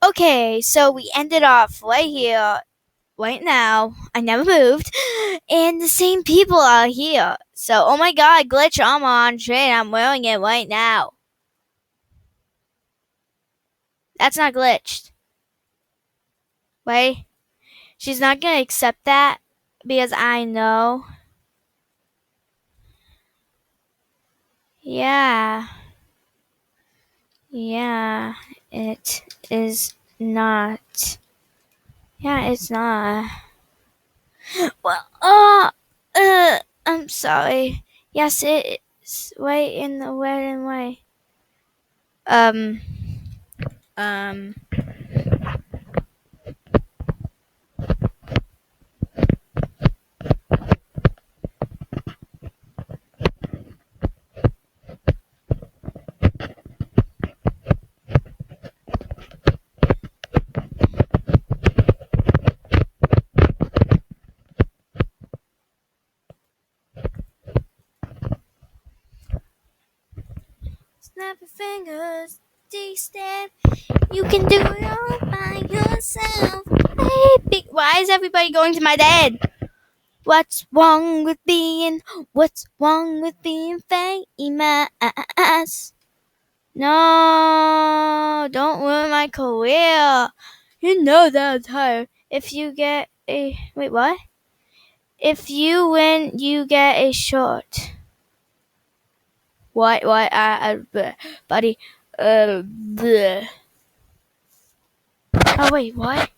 Okay, so we ended off right here, right now. I never moved, and the same people are here. So, oh my god, glitch armor on train. I'm wearing it right now. That's not glitched. Wait, she's not gonna accept that because I know. Yeah, yeah, it is not. Yeah, it's not. Well, I'm sorry. Yes, it is right in the wedding way. Um, um, snap your fingers, D-step. You can do it all by yourself, baby. Why is everybody going to my dad? What's wrong with being? What's wrong with being famous? No, don't ruin my career. You know that I'm tired. If you get a wait, what? If you win, you get a short. What? Buddy. Bleh. Oh wait, what?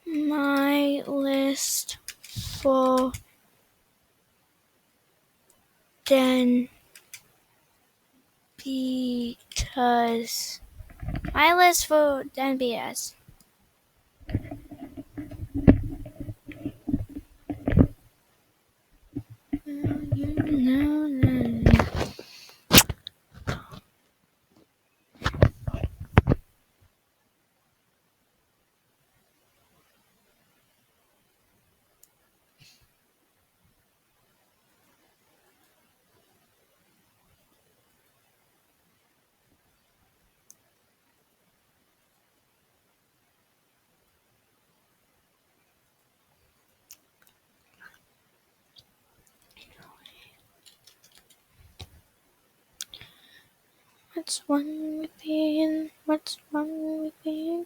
My list for Den because my list for Den BS. What's wrong with being? What's wrong with being?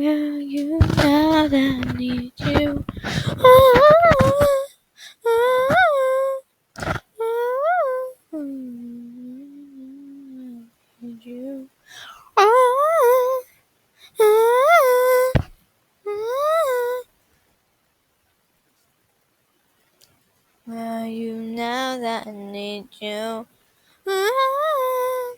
Will you now that I need you? Oh, oh, oh, need you. Oh, oh, oh. Will you now that I need you? Oh.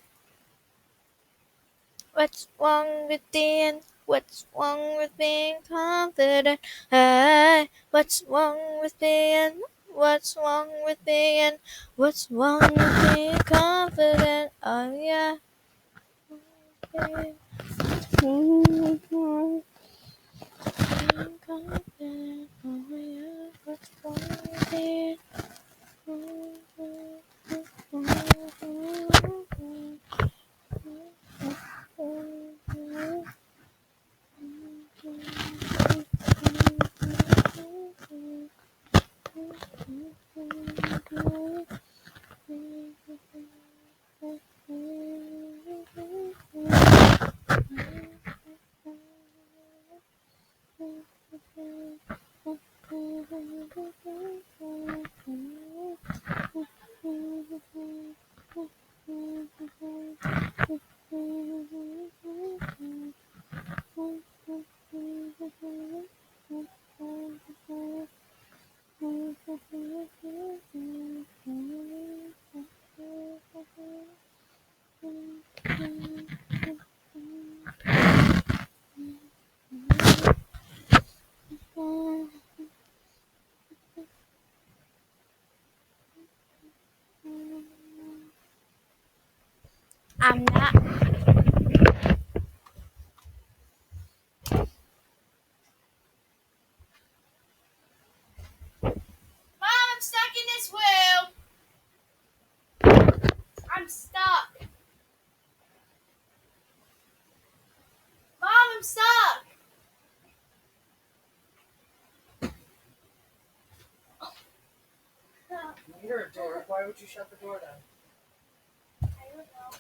What's wrong with being? What's wrong with being confident? Hey, what's wrong with being? What's wrong with being? What's wrong with being confident? Oh yeah. Being confident. Oh yeah. What's wrong with being? I'm not. Mom, I'm stuck in this wheel. I'm stuck. Mom, I'm stuck. You hear a door. Why would you shut the door down? I don't know.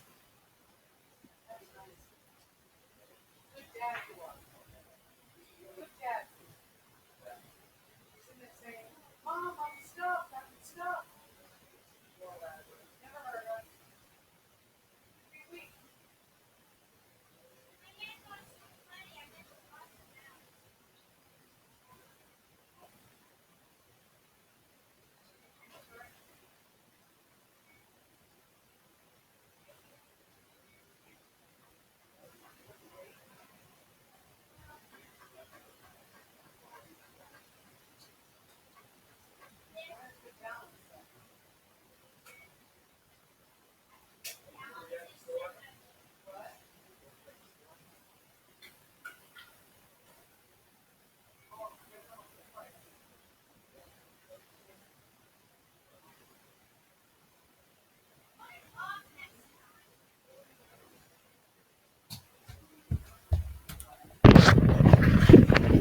Good dad you are. Good dad. Isn't it saying, Mom, I'm stuck. I'm stuck. Never heard of it.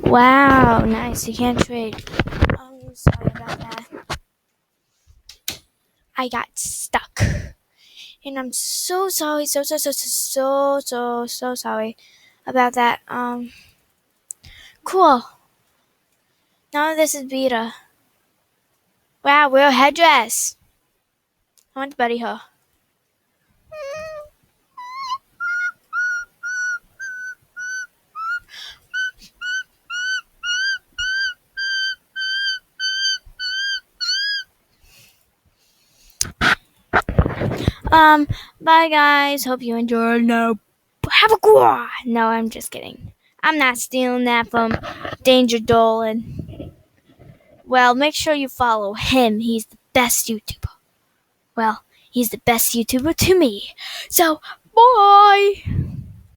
Wow, nice. You can't trade. I'm sorry about that. I got stuck. And I'm so sorry, so sorry about that. Cool. Now this is Beta. Wow, we're a headdress. I want to buddy her. Bye guys. Hope you enjoyed. No, have a good one. No, I'm just kidding. I'm not stealing that from Danger Dolan. Well, make sure you follow him. He's the best YouTuber. Well, he's the best YouTuber to me. So, bye.